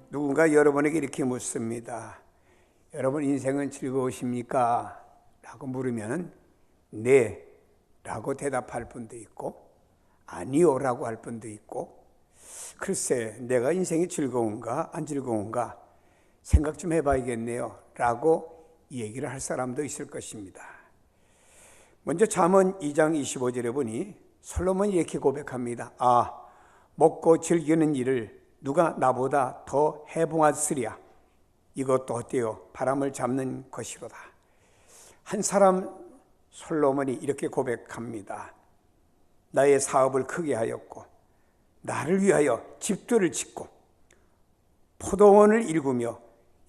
누군가 여러분에게 이렇게 묻습니다. 여러분 인생은 즐거우십니까? 라고 물으면 네 라고 대답할 분도 있고 아니요 라고 할 분도 있고 글쎄 내가 인생이 즐거운가 안 즐거운가 생각 좀 해봐야겠네요 라고 얘기를 할 사람도 있을 것입니다. 먼저 잠언 2장 25절에 보니 솔로몬이 이렇게 고백합니다. 먹고 즐기는 일을 누가 나보다 더 해봉하으랴. 이것도 어때요? 바람을 잡는 것이로다. 한 사람 솔로몬이 이렇게 고백합니다. 나의 사업을 크게 하였고 나를 위하여 집들을 짓고 포도원을 일구며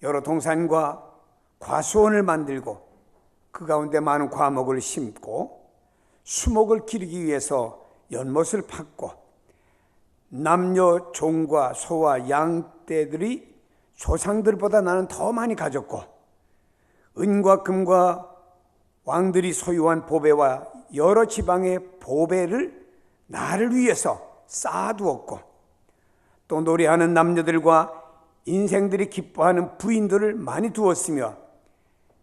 여러 동산과 과수원을 만들고 그 가운데 많은 과목을 심고 수목을 기르기 위해서 연못을 팠고 남녀 종과 소와 양떼들이 조상들보다 나는 더 많이 가졌고 은과 금과 왕들이 소유한 보배와 여러 지방의 보배를 나를 위해서 쌓아두었고 또 노래하는 남녀들과 인생들이 기뻐하는 부인들을 많이 두었으며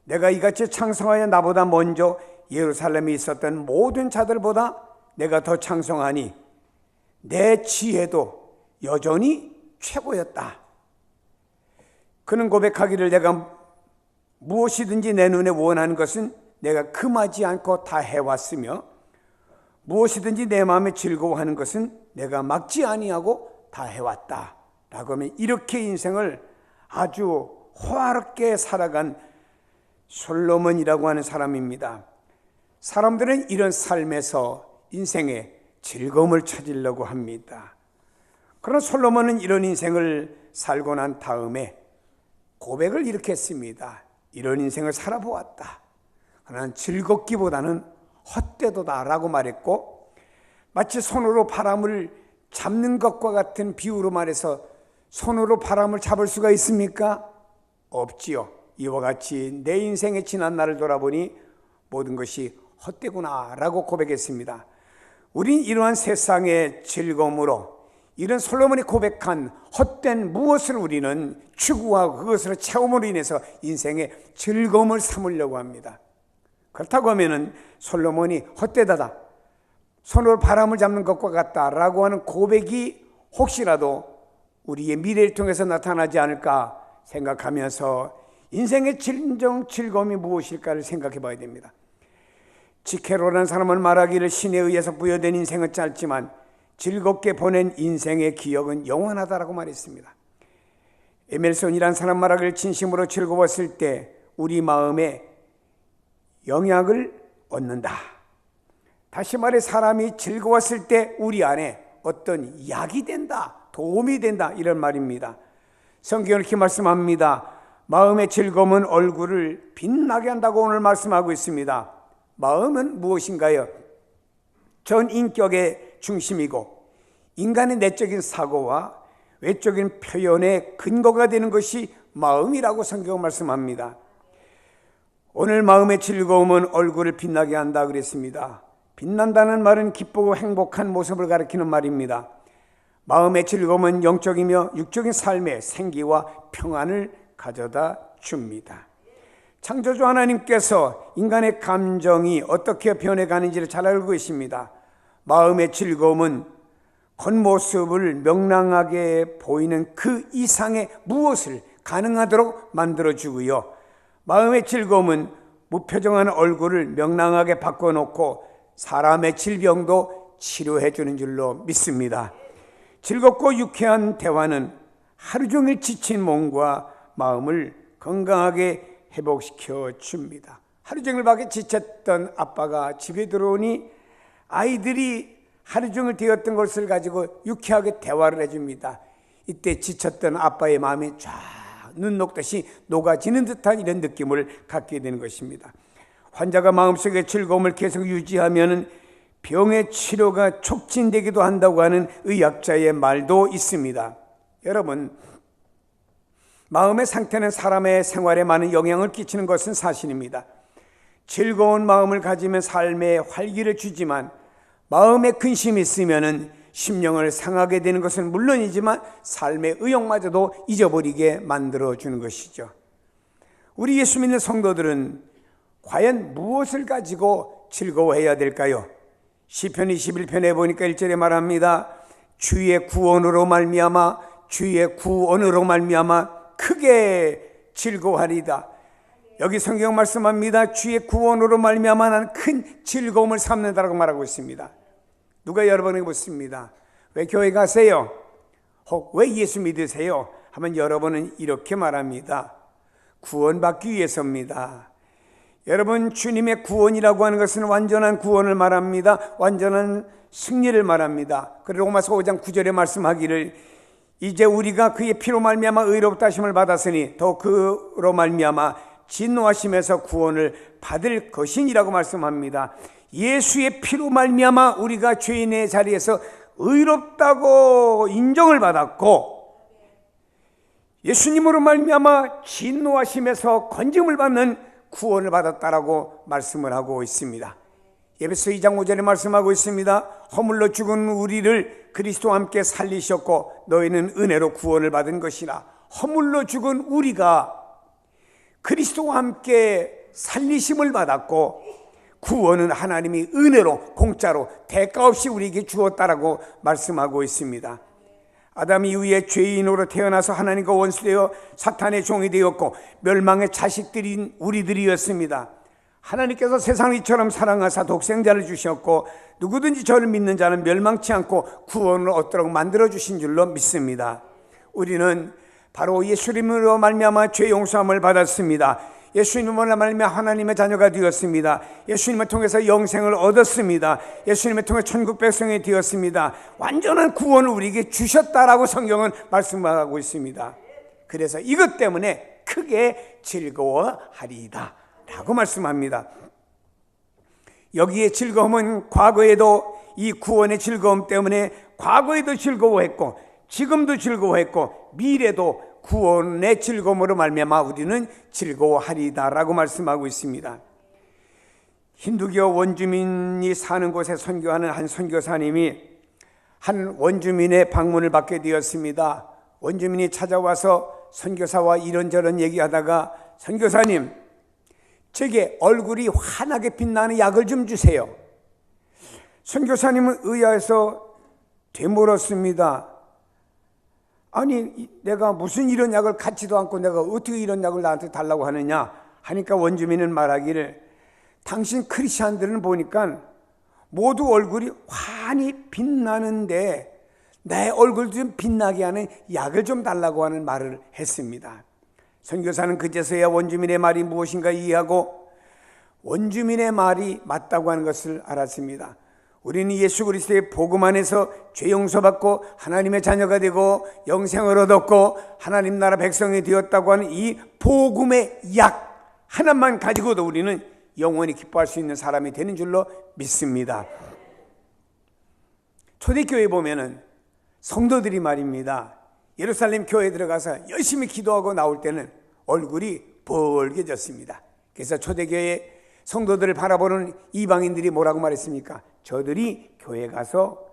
내가 이같이 창성하여 나보다 먼저 예루살렘에 있었던 모든 자들보다 내가 더 창성하니 내 지혜도 여전히 최고였다. 그는 고백하기를 내가 무엇이든지 내 눈에 원하는 것은 내가 금하지 않고 다 해왔으며 무엇이든지 내 마음에 즐거워하는 것은 내가 막지 아니하고 다 해왔다 라고 하면 이렇게 인생을 아주 호화롭게 살아간 솔로몬이라고 하는 사람입니다. 사람들은 이런 삶에서 인생에 즐거움을 찾으려고 합니다. 그러나 솔로몬은 이런 인생을 살고 난 다음에 고백을 이렇게 했습니다. 이런 인생을 살아보았다. 그러나 즐겁기보다는 헛되도다라고 말했고 마치 손으로 바람을 잡는 것과 같은 비유로 말해서 손으로 바람을 잡을 수가 있습니까? 없지요. 이와 같이 내 인생의 지난 날을 돌아보니 모든 것이 헛되구나라고 고백했습니다. 우린 이러한 세상의 즐거움으로 이런 솔로몬이 고백한 헛된 무엇을 우리는 추구하고 그것을 체험으로 인해서 인생의 즐거움을 삼으려고 합니다. 그렇다고 하면은 솔로몬이 헛되다다, 손으로 바람을 잡는 것과 같다라고 하는 고백이 혹시라도 우리의 미래를 통해서 나타나지 않을까 생각하면서 인생의 진정 즐거움이 무엇일까를 생각해 봐야 됩니다. 지케로라는 사람은 말하기를 신에 의해서 부여된 인생은 짧지만 즐겁게 보낸 인생의 기억은 영원하다라고 말했습니다. 에멜손이라는 사람 말하기를 진심으로 즐거웠을 때 우리 마음에 영향을 얻는다. 다시 말해 사람이 즐거웠을 때 우리 안에 어떤 약이 된다, 도움이 된다 이런 말입니다. 성경은 이렇게 말씀합니다. 마음의 즐거움은 얼굴을 빛나게 한다고 오늘 말씀하고 있습니다. 마음은 무엇인가요? 전 인격의 중심이고 인간의 내적인 사고와 외적인 표현의 근거가 되는 것이 마음이라고 성경은 말씀합니다. 오늘 마음의 즐거움은 얼굴을 빛나게 한다 그랬습니다. 빛난다는 말은 기쁘고 행복한 모습을 가리키는 말입니다. 마음의 즐거움은 영적이며 육적인 삶의 생기와 평안을 가져다 줍니다. 창조주 하나님께서 인간의 감정이 어떻게 변해가는지를 잘 알고 계십니다. 마음의 즐거움은 겉모습을 명랑하게 보이는 그 이상의 무엇을 가능하도록 만들어주고요. 마음의 즐거움은 무표정한 얼굴을 명랑하게 바꿔놓고 사람의 질병도 치료해 주는 줄로 믿습니다. 즐겁고 유쾌한 대화는 하루 종일 지친 몸과 마음을 건강하게 회복시켜 줍니다. 하루 종일 밖에 지쳤던 아빠가 집에 들어오니 아이들이 하루 종일 되었던 것을 가지고 유쾌하게 대화를 해줍니다. 이때 지쳤던 아빠의 마음이 쫙 눈 녹듯이 녹아지는 듯한 이런 느낌을 갖게 되는 것입니다. 환자가 마음속에 즐거움을 계속 유지하면 병의 치료가 촉진되기도 한다고 하는 의학자의 말도 있습니다. 여러분, 마음의 상태는 사람의 생활에 많은 영향을 끼치는 것은 사실입니다. 즐거운 마음을 가지면 삶에 활기를 주지만 마음에 근심이 있으면 심령을 상하게 되는 것은 물론이지만 삶의 의욕마저도 잊어버리게 만들어주는 것이죠. 우리 예수 믿는 성도들은 과연 무엇을 가지고 즐거워해야 될까요? 시편 21편에 보니까 1절에 말합니다. 주의 구원으로 말미암아 주의 구원으로 말미암아 크게 즐거워하리이다. 여기 성경 말씀합니다. 주의 구원으로 말미암아 나는 큰 즐거움을 삼는다라고 말하고 있습니다. 누가 여러분에게 묻습니다. 왜 교회 가세요? 혹 왜 예수 믿으세요? 하면 여러분은 이렇게 말합니다. 구원받기 위해서입니다. 여러분, 주님의 구원이라고 하는 것은 완전한 구원을 말합니다. 완전한 승리를 말합니다. 그리고 로마서 5장 9절에 말씀하기를 이제 우리가 그의 피로 말미암아 의롭다 하심을 받았으니 더 그로 말미암아 진노하심에서 구원을 받을 것이니라고 말씀합니다. 예수의 피로 말미암아 우리가 죄인의 자리에서 의롭다고 인정을 받았고, 예수님으로 말미암아 진노하심에서 건짐을 받는 구원을 받았다라고 말씀을 하고 있습니다. 에베소 2장 5절에 말씀하고 있습니다. 허물로 죽은 우리를 그리스도와 함께 살리셨고 너희는 은혜로 구원을 받은 것이라. 허물로 죽은 우리가 그리스도와 함께 살리심을 받았고 구원은 하나님이 은혜로 공짜로 대가 없이 우리에게 주었다라고 말씀하고 있습니다. 아담 이후에 죄인으로 태어나서 하나님과 원수되어 사탄의 종이 되었고 멸망의 자식들인 우리들이었습니다. 하나님께서 세상을 이처럼 사랑하사 독생자를 주셨고 누구든지 저를 믿는 자는 멸망치 않고 구원을 얻도록 만들어주신 줄로 믿습니다. 우리는 바로 예수님으로 말미암아 죄 용서함을 받았습니다. 예수님으로 말미암아 하나님의 자녀가 되었습니다. 예수님을 통해서 영생을 얻었습니다. 예수님을 통해 천국 백성이 되었습니다. 완전한 구원을 우리에게 주셨다라고 성경은 말씀하고 있습니다. 그래서 이것 때문에 크게 즐거워하리이다 라고 말씀합니다. 여기에 즐거움은 과거에도 이 구원의 즐거움 때문에 과거에도 즐거워했고 지금도 즐거워했고 미래도 구원의 즐거움으로 말미암아 우리는 즐거워하리다라고 말씀하고 있습니다. 힌두교 원주민이 사는 곳에 선교하는 한 선교사님이 한 원주민의 방문을 받게 되었습니다. 원주민이 찾아와서 선교사와 이런저런 얘기하다가 선교사님, 제게 얼굴이 환하게 빛나는 약을 좀 주세요. 선교사님은 의아해서 되물었습니다. 아니, 내가 무슨 이런 약을 갖지도 않고 내가 어떻게 이런 약을 나한테 달라고 하느냐 하니까 원주민은 말하기를 당신 크리스찬들은 보니까 모두 얼굴이 환히 빛나는데 내 얼굴 좀 빛나게 하는 약을 좀 달라고 하는 말을 했습니다. 선교사는 그제서야 원주민의 말이 무엇인가 이해하고 원주민의 말이 맞다고 하는 것을 알았습니다. 우리는 예수 그리스도의 복음 안에서 죄 용서받고 하나님의 자녀가 되고 영생을 얻었고 하나님 나라 백성이 되었다고 하는 이 복음의 약 하나만 가지고도 우리는 영원히 기뻐할 수 있는 사람이 되는 줄로 믿습니다. 초대교회에 보면은 성도들이 말입니다. 예루살렘 교회에 들어가서 열심히 기도하고 나올 때는 얼굴이 벌개졌습니다. 그래서 초대교회 성도들을 바라보는 이방인들이 뭐라고 말했습니까? 저들이 교회 가서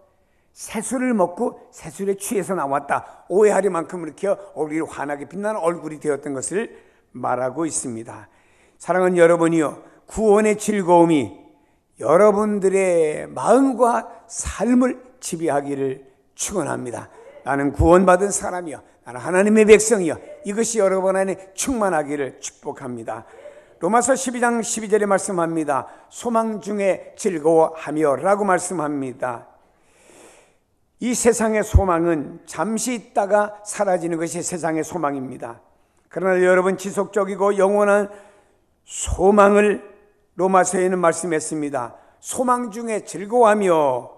새술을 먹고 새술에 취해서 나왔다. 오해할 만큼 이렇게 얼굴이 환하게 빛나는 얼굴이 되었던 것을 말하고 있습니다. 사랑하는 여러분이요, 구원의 즐거움이 여러분들의 마음과 삶을 지배하기를 축원합니다. 나는 구원받은 사람이요, 나는 하나님의 백성이요, 이것이 여러분 안에 충만하기를 축복합니다. 로마서 12장 12절에 말씀합니다. 소망 중에 즐거워하며 라고 말씀합니다. 이 세상의 소망은 잠시 있다가 사라지는 것이 세상의 소망입니다. 그러나 여러분, 지속적이고 영원한 소망을 로마서에는 말씀했습니다. 소망 중에 즐거워하며.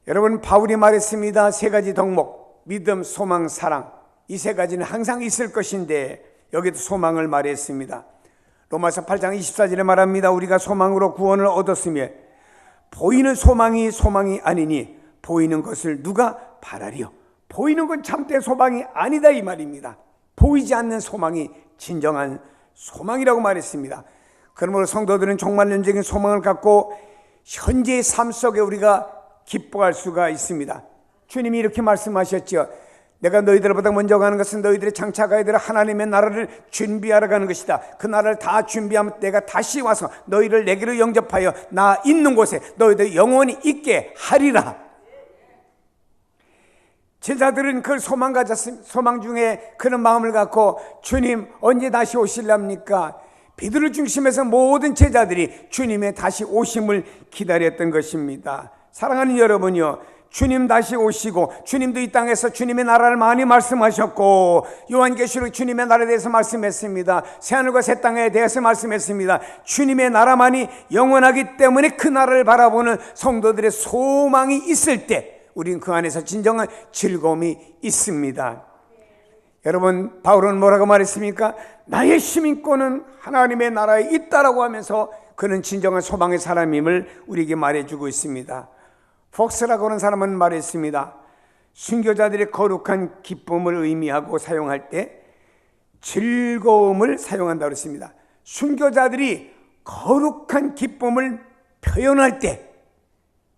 여러분, 바울이 말했습니다. 세 가지 덕목, 믿음, 소망, 사랑, 이 세 가지는 항상 있을 것인데 여기도 소망을 말했습니다. 로마서 8장 24절에 말합니다. 우리가 소망으로 구원을 얻었으며 보이는 소망이 소망이 아니니 보이는 것을 누가 바라리요. 보이는 건 참된 소망이 아니다 이 말입니다. 보이지 않는 소망이 진정한 소망이라고 말했습니다. 그러므로 성도들은 종말론적인 소망을 갖고 현재의 삶 속에 우리가 기뻐할 수가 있습니다. 주님이 이렇게 말씀하셨죠. 내가 너희들보다 먼저 가는 것은 너희들이 장차 가야 될 하나님의 나라를 준비하러 가는 것이다. 그 나라를 다 준비하면 내가 다시 와서 너희를 내게로 영접하여 나 있는 곳에 너희들 영원히 있게 하리라. 제자들은 그걸 소망 가졌습니다. 소망 중에 그런 마음을 갖고 주님 언제 다시 오실랍니까? 베드로 중심에서 모든 제자들이 주님의 다시 오심을 기다렸던 것입니다. 사랑하는 여러분요, 주님 다시 오시고 주님도 이 땅에서 주님의 나라를 많이 말씀하셨고 요한계시록 주님의 나라에 대해서 말씀했습니다. 새하늘과 새 땅에 대해서 말씀했습니다. 주님의 나라만이 영원하기 때문에 그 나라를 바라보는 성도들의 소망이 있을 때 우리는 그 안에서 진정한 즐거움이 있습니다. 여러분, 바울은 뭐라고 말했습니까? 나의 시민권은 하나님의 나라에 있다라고 하면서 그는 진정한 소망의 사람임을 우리에게 말해주고 있습니다. 폭스라고 하는 사람은 말했습니다. 순교자들의 거룩한 기쁨을 의미하고 사용할 때 즐거움을 사용한다고 했습니다. 순교자들이 거룩한 기쁨을 표현할 때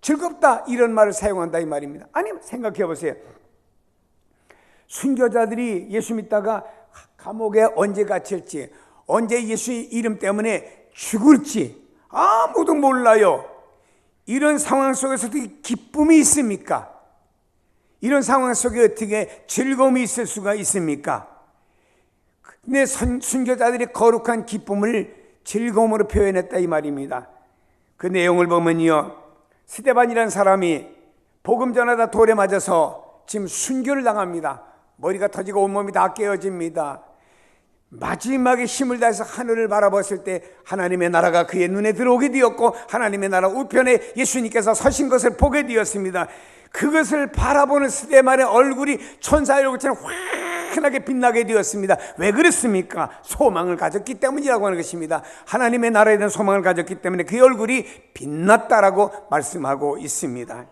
즐겁다 이런 말을 사용한다 이 말입니다. 아니, 생각해 보세요. 순교자들이 예수 믿다가 감옥에 언제 갇힐지, 언제 예수 이름 때문에 죽을지 아무도 몰라요. 이런 상황 속에서 어떻게 기쁨이 있습니까? 이런 상황 속에 어떻게 즐거움이 있을 수가 있습니까? 근데 순교자들이 거룩한 기쁨을 즐거움으로 표현했다 이 말입니다. 그 내용을 보면요, 스데반이라는 사람이 복음 전하다 돌에 맞아서 지금 순교를 당합니다. 머리가 터지고 온몸이 다 깨어집니다. 마지막에 힘을 다해서 하늘을 바라봤을 때 하나님의 나라가 그의 눈에 들어오게 되었고 하나님의 나라 우편에 예수님께서 서신 것을 보게 되었습니다. 그것을 바라보는 스데반의 얼굴이 천사의 얼굴처럼 환하게 빛나게 되었습니다. 왜 그렇습니까? 소망을 가졌기 때문이라고 하는 것입니다. 하나님의 나라에 대한 소망을 가졌기 때문에 그의 얼굴이 빛났다라고 말씀하고 있습니다.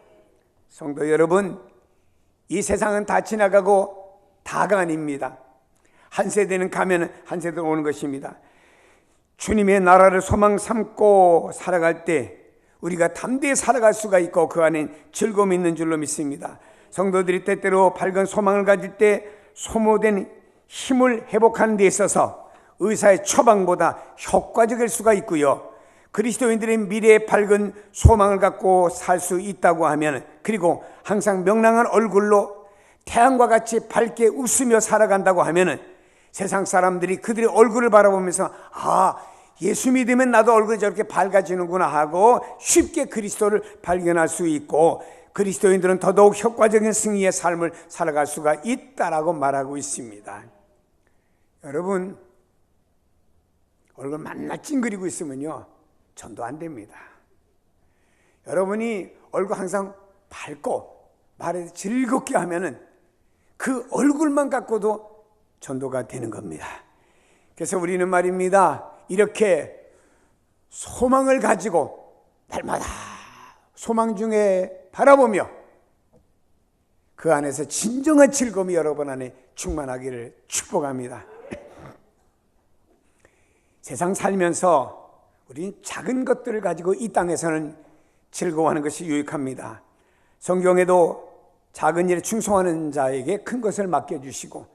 성도 여러분, 이 세상은 다 지나가고 다가 아닙니다. 한 세대는 가면 한 세대는 오는 것입니다. 주님의 나라를 소망 삼고 살아갈 때 우리가 담대히 살아갈 수가 있고 그 안에 즐거움이 있는 줄로 믿습니다. 성도들이 때때로 밝은 소망을 가질 때 소모된 힘을 회복하는 데 있어서 의사의 처방보다 효과적일 수가 있고요, 그리스도인들의 미래의 밝은 소망을 갖고 살 수 있다고 하면, 그리고 항상 명랑한 얼굴로 태양과 같이 밝게 웃으며 살아간다고 하면 세상 사람들이 그들의 얼굴을 바라보면서 아, 예수 믿으면 나도 얼굴이 저렇게 밝아지는구나 하고 쉽게 그리스도를 발견할 수 있고, 그리스도인들은 더더욱 효과적인 승리의 삶을 살아갈 수가 있다라고 말하고 있습니다. 여러분, 얼굴 만나 찡그리고 있으면요, 전도 안 됩니다. 여러분이 얼굴 항상 밝고 말에 즐겁게 하면은 그 얼굴만 갖고도 전도가 되는 겁니다. 그래서 우리는 말입니다, 이렇게 소망을 가지고 날마다 소망 중에 바라보며 그 안에서 진정한 즐거움이 여러분 안에 충만하기를 축복합니다. 세상 살면서 우리는 작은 것들을 가지고 이 땅에서는 즐거워하는 것이 유익합니다. 성경에도 작은 일에 충성하는 자에게 큰 것을 맡겨주시고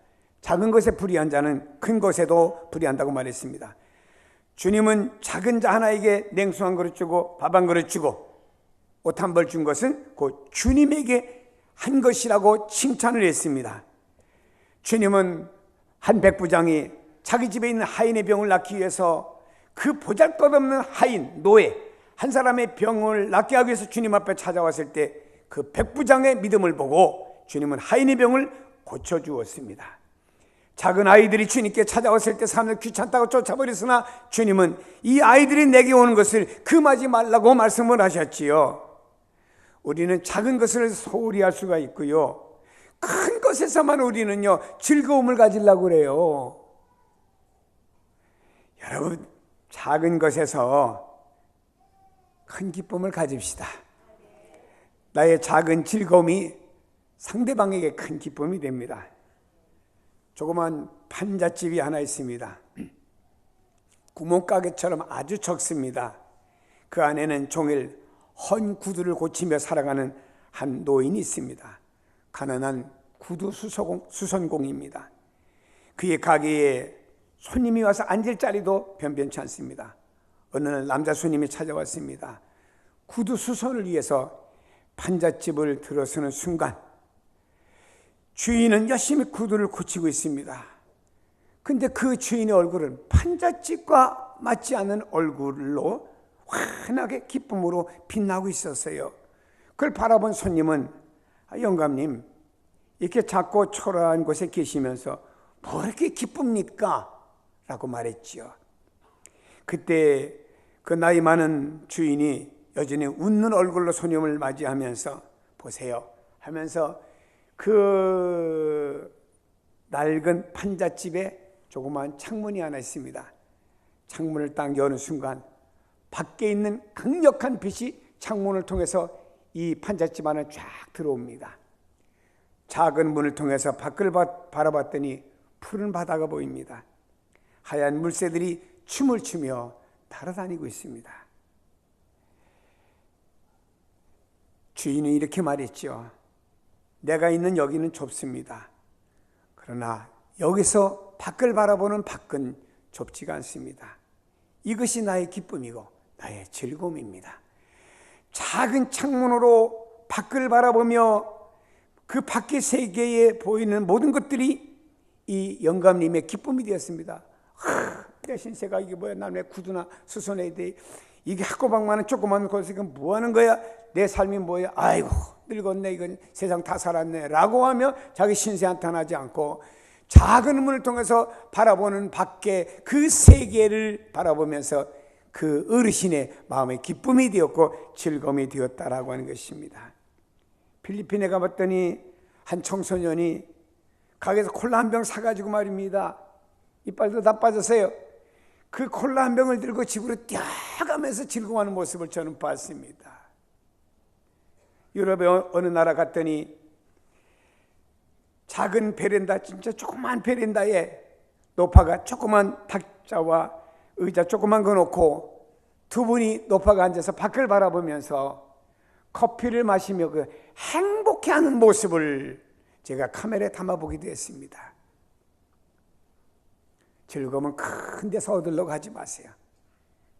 작은 것에 불의한 자는 큰 것에도 불의한다고 말했습니다. 주님은 작은 자 하나에게 냉수 한 그릇 주고 밥 한 그릇 주고 옷 한 벌 준 것은 곧 주님에게 한 것이라고 칭찬을 했습니다. 주님은 한 백부장이 자기 집에 있는 하인의 병을 낫기 위해서 그 보잘것없는 하인, 노예 한 사람의 병을 낫게 하기 위해서 주님 앞에 찾아왔을 때 그 백부장의 믿음을 보고 주님은 하인의 병을 고쳐주었습니다. 작은 아이들이 주님께 찾아왔을 때 사람들 귀찮다고 쫓아버렸으나 주님은 이 아이들이 내게 오는 것을 금하지 말라고 말씀을 하셨지요. 우리는 작은 것을 소홀히 할 수가 있고요, 큰 것에서만 우리는요 즐거움을 가지려고 그래요. 여러분, 작은 것에서 큰 기쁨을 가집시다. 나의 작은 즐거움이 상대방에게 큰 기쁨이 됩니다. 조그만 판잣집이 하나 있습니다. 구멍가게처럼 아주 적습니다. 그 안에는 종일 헌 구두를 고치며 살아가는 한 노인이 있습니다. 가난한 구두 수선공입니다. 그의 가게에 손님이 와서 앉을 자리도 변변치 않습니다. 어느 날 남자 손님이 찾아왔습니다. 구두 수선을 위해서 판잣집을 들어서는 순간 주인은 열심히 구두를 고치고 있습니다. 근데 그 주인의 얼굴은 판잣집과 맞지 않는 얼굴로 환하게 기쁨으로 빛나고 있었어요. 그걸 바라본 손님은 영감님, 이렇게 작고 초라한 곳에 계시면서 뭐 이렇게 기쁩니까? 라고 말했지요. 그때 그 나이 많은 주인이 여전히 웃는 얼굴로 손님을 맞이하면서 보세요 하면서 그 낡은 판잣집에 조그마한 창문이 하나 있습니다. 창문을 딱 여는 순간 밖에 있는 강력한 빛이 창문을 통해서 이 판잣집 안에 쫙 들어옵니다. 작은 문을 통해서 밖을 바라봤더니 푸른 바다가 보입니다. 하얀 물새들이 춤을 추며 날아다니고 있습니다. 주인은 이렇게 말했죠. 내가 있는 여기는 좁습니다. 그러나 여기서 밖을 바라보는 밖은 좁지가 않습니다. 이것이 나의 기쁨이고 나의 즐거움입니다. 작은 창문으로 밖을 바라보며 그 밖의 세계에 보이는 모든 것들이 이 영감님의 기쁨이 되었습니다. 내 신세가 이게 뭐야? 난 왜 구두나 수선해야 돼? 이게 학고방만은 조그만 곳에서 이건 뭐 하는 거야? 내 삶이 뭐야? 아이고 늙었네, 이건 세상 다 살았네 라고 하며 자기 신세 한탄하지 않고 작은 문을 통해서 바라보는 밖에 그 세계를 바라보면서 그 어르신의 마음의 기쁨이 되었고 즐거움이 되었다라고 하는 것입니다. 필리핀에 가봤더니 한 청소년이 가게에서 콜라 한 병 사가지고 말입니다. 이빨도 다 빠졌어요. 그 콜라 한 병을 들고 집으로 뛰어가면서 즐거워하는 모습을 저는 봤습니다. 유럽의 어느 나라 갔더니 작은 베란다, 진짜 조그만 베란다에 노파가 조그만 탁자와 의자 조그만 거 놓고 두 분이 노파가 앉아서 밖을 바라보면서 커피를 마시며 그 행복해하는 모습을 제가 카메라에 담아보기도 했습니다. 즐거움은 큰 데서 얻으려고 하지 마세요.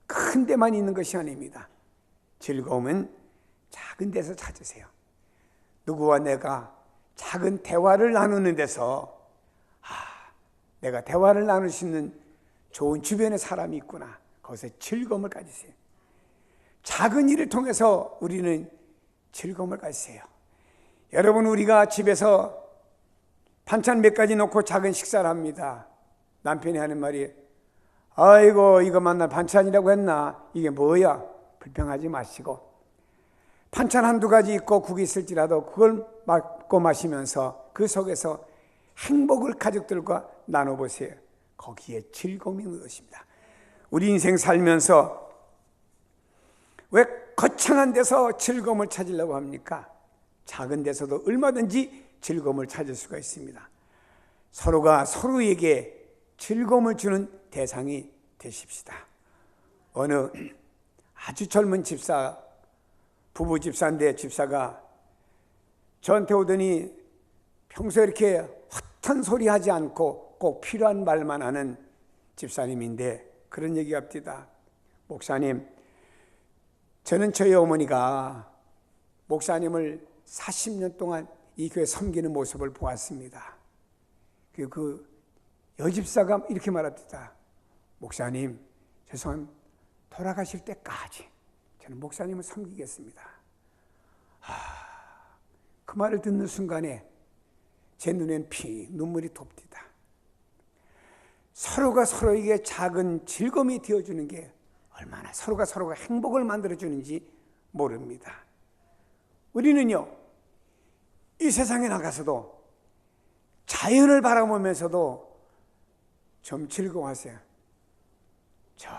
큰 데만 있는 것이 아닙니다. 즐거움은 작은 데서 찾으세요. 누구와 내가 작은 대화를 나누는 데서 내가 대화를 나눌 수 있는 좋은 주변에 사람이 있구나. 거기서 즐거움을 가지세요. 작은 일을 통해서 우리는 즐거움을 가지세요. 여러분, 우리가 집에서 반찬 몇 가지 놓고 작은 식사를 합니다. 남편이 하는 말이 아이고 이것만 나 반찬이라고 했나? 이게 뭐야? 불평하지 마시고 반찬 한두 가지 있고 국이 있을지라도 그걸 먹고 마시면서 그 속에서 행복을 가족들과 나눠보세요. 거기에 즐거움이 있는 것입니다. 우리 인생 살면서 왜 거창한 데서 즐거움을 찾으려고 합니까? 작은 데서도 얼마든지 즐거움을 찾을 수가 있습니다. 서로가 서로에게 즐거움을 주는 대상이 되십시다. 어느 아주 젊은 집사, 부부 집사인데 집사가 저한테 오더니 평소에 이렇게 헛한 소리 하지 않고 꼭 필요한 말만 하는 집사님인데 그런 얘기 합니다. 목사님, 저는 저희 어머니가 목사님을 40년 동안 이 교회 섬기는 모습을 보았습니다. 그 여집사가 이렇게 말합니다. 목사님, 죄송합니다. 돌아가실 때까지 저는 목사님을 섬기겠습니다. 그 말을 듣는 순간에 제 눈엔 눈물이 돕니다. 서로가 서로에게 작은 즐거움이 되어주는 게 얼마나 서로가 행복을 만들어주는지 모릅니다. 우리는요, 이 세상에 나가서도 자연을 바라보면서도 좀 즐거워하세요. 저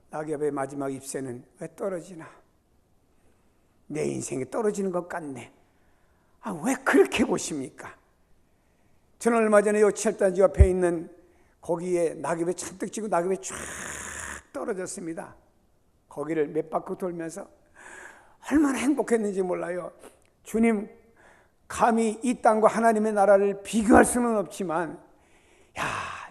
낙엽의 마지막 잎새는 왜 떨어지나? 내 인생에 떨어지는 것 같네. 왜 그렇게 보십니까? 저는 얼마 전에 요 칠단지 옆에 있는 거기에 낙엽이 잔뜩 지고 낙엽이 쫙 떨어졌습니다. 거기를 몇 바퀴 돌면서 얼마나 행복했는지 몰라요. 주님, 감히 이 땅과 하나님의 나라를 비교할 수는 없지만,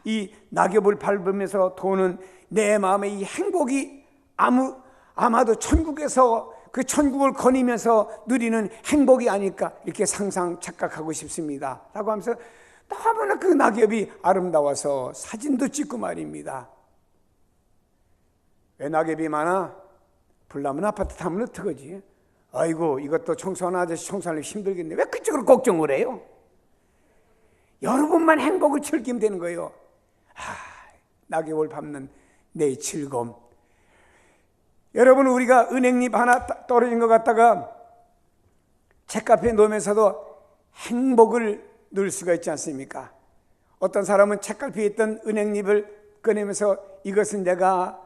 이 낙엽을 밟으면서 도는 내 마음의 이 행복이 아마도 천국에서 그 천국을 거니면서 누리는 행복이 아닐까, 이렇게 착각하고 싶습니다 라고 하면서 너무나 그 낙엽이 아름다워서 사진도 찍고 말입니다. 왜 낙엽이 많아? 불나면 아파트 타면 어떡하지? 아이고, 이것도 청소하는 아저씨 청소하려면 힘들겠네. 왜 그쪽으로 걱정을 해요? 여러분만 행복을 즐기면 되는 거예요. 낙엽을 밟는 내 즐거움. 여러분, 우리가 은행잎 하나 떨어진 것 갖다가 책가피에 놓으면서도 행복을 누릴 수가 있지 않습니까? 어떤 사람은 책갈피에 있던 은행잎을 꺼내면서 이것은 내가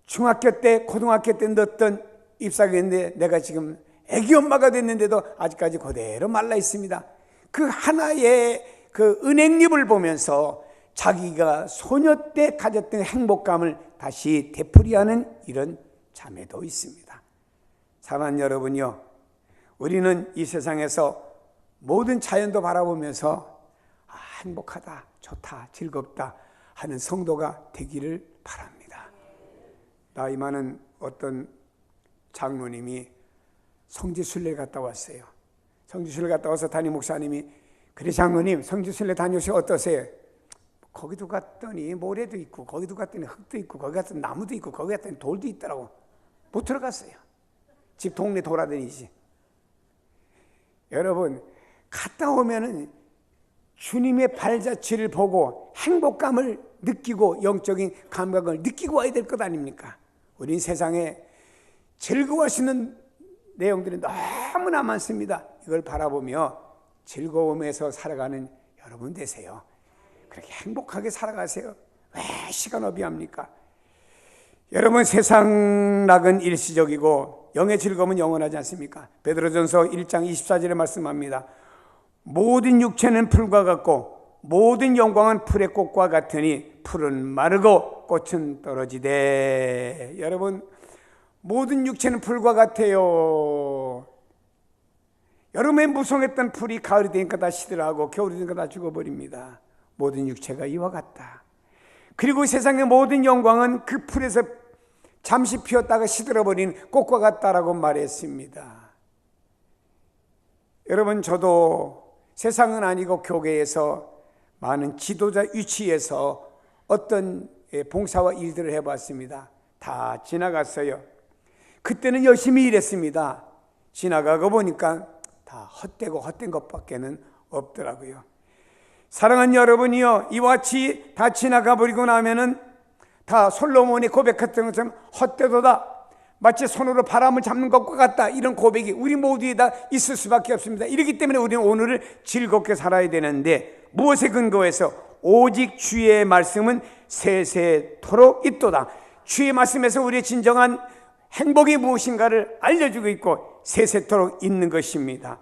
중학교 때, 고등학교 때 넣었던 잎사귀인데 내가 지금 애기 엄마가 됐는데도 아직까지 그대로 말라 있습니다. 그 하나의 그 은행잎을 보면서 자기가 소녀 때 가졌던 행복감을 다시 되풀이하는 이런 자매도 있습니다. 사랑하는 여러분요, 우리는 이 세상에서 모든 자연도 바라보면서 행복하다, 좋다, 즐겁다 하는 성도가 되기를 바랍니다. 나이 많은 어떤 장로님이 성지순례 갔다 왔어요. 성지순례 갔다 와서 담임 목사님이, 그래 장로님 성지순례 다녀오셔 어떠세요? 거기도 갔더니 모래도 있고, 거기도 갔더니 흙도 있고, 거기 갔더니 나무도 있고, 거기 갔더니 돌도 있더라고. 못 들어갔어요. 집 동네 돌아다니지. 여러분, 갔다 오면은 주님의 발자취를 보고 행복감을 느끼고 영적인 감각을 느끼고 와야 될 것 아닙니까? 우린 세상에 즐거워하시는 내용들이 너무나 많습니다. 이걸 바라보며 즐거움에서 살아가는 여러분 되세요. 그렇게 행복하게 살아가세요. 왜 시간업이 합니까? 여러분, 세상 낙은 일시적이고 영의 즐거움은 영원하지 않습니까? 베드로전서 1장 24절에 말씀합니다. 모든 육체는 풀과 같고 모든 영광은 풀의 꽃과 같으니 풀은 마르고 꽃은 떨어지되. 여러분, 모든 육체는 풀과 같아요. 여름에 무성했던 풀이 가을이 되니까 다 시들하고 겨울이 되니까 다 죽어버립니다. 모든 육체가 이와 같다. 그리고 세상의 모든 영광은 그 풀에서 잠시 피었다가 시들어버린 꽃과 같다라고 말했습니다. 여러분, 저도 세상은 아니고 교회에서 많은 지도자 위치에서 어떤 봉사와 일들을 해봤습니다. 다 지나갔어요. 그때는 열심히 일했습니다. 지나가고 보니까 다 헛되고 헛된 것밖에는 없더라고요. 사랑하는 여러분이요, 이와 같이 다 지나가 버리고 나면은 다 솔로몬이 고백했던 것처럼 헛되도다, 마치 손으로 바람을 잡는 것과 같다, 이런 고백이 우리 모두에 다 있을 수밖에 없습니다. 이렇기 때문에 우리는 오늘을 즐겁게 살아야 되는데, 무엇에 근거해서? 오직 주의 말씀은 세세토록 있도다. 주의 말씀에서 우리의 진정한 행복이 무엇인가를 알려주고 있고 세세토록 있는 것입니다.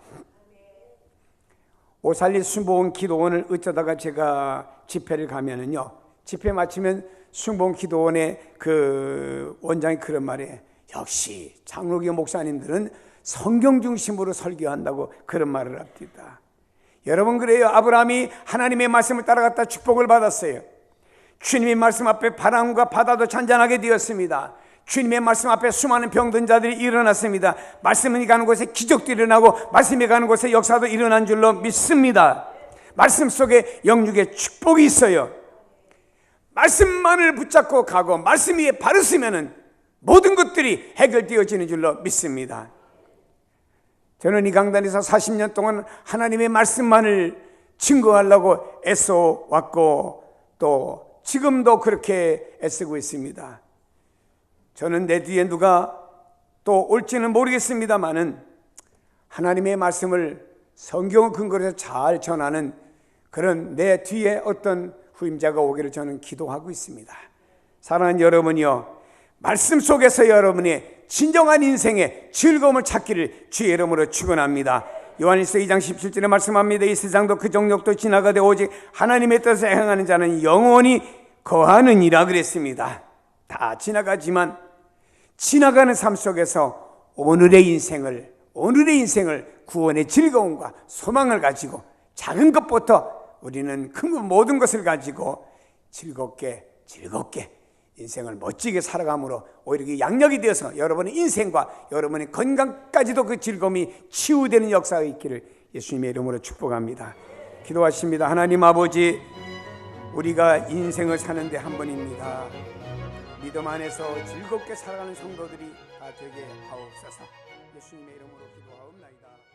오살리 순복음 기도원을 어쩌다가 제가 집회를 가면은요, 집회 마치면 순복음 기도원의 그 원장이 그런 말이에요. 역시 장로교 목사님들은 성경 중심으로 설교한다고 그런 말을 합니다. 여러분, 그래요. 아브라함이 하나님의 말씀을 따라갔다 축복을 받았어요. 주님의 말씀 앞에 바람과 바다도 잔잔하게 되었습니다. 주님의 말씀 앞에 수많은 병든 자들이 일어났습니다. 말씀이 가는 곳에 기적도 일어나고 말씀이 가는 곳에 역사도 일어난 줄로 믿습니다. 말씀 속에 영육의 축복이 있어요. 말씀만을 붙잡고 가고 말씀 위에 바로 서면은 모든 것들이 해결되어지는 줄로 믿습니다. 저는 이 강단에서 40년 동안 하나님의 말씀만을 증거하려고 애써 왔고 또 지금도 그렇게 애쓰고 있습니다. 저는 내 뒤에 누가 또 올지는 모르겠습니다만은 하나님의 말씀을 성경을 근거로 해서 잘 전하는 그런 내 뒤에 어떤 후임자가 오기를 저는 기도하고 있습니다. 사랑하는 여러분이요, 말씀 속에서 여러분의 진정한 인생의 즐거움을 찾기를 주의 이름으로 축원합니다. 요한일서 2장 17절에 말씀합니다. 이 세상도 그 정욕도 지나가되 오직 하나님의 뜻을 행하는 자는 영원히 거하느니라 그랬습니다. 다 지나가지만 지나가는 삶 속에서 오늘의 인생을 구원의 즐거움과 소망을 가지고 작은 것부터 우리는 큰 것 모든 것을 가지고 즐겁게 인생을 멋지게 살아감으로 오히려 양력이 되어서 여러분의 인생과 여러분의 건강까지도 그 즐거움이 치유되는 역사가 있기를 예수님의 이름으로 축복합니다. 기도하십니다. 하나님 아버지, 우리가 인생을 사는데 한 번입니다. 믿음 안에서 즐겁게 살아가는 성도들이 다 되게 하옵소서. 예수님의 이름으로 기도하옵나이다.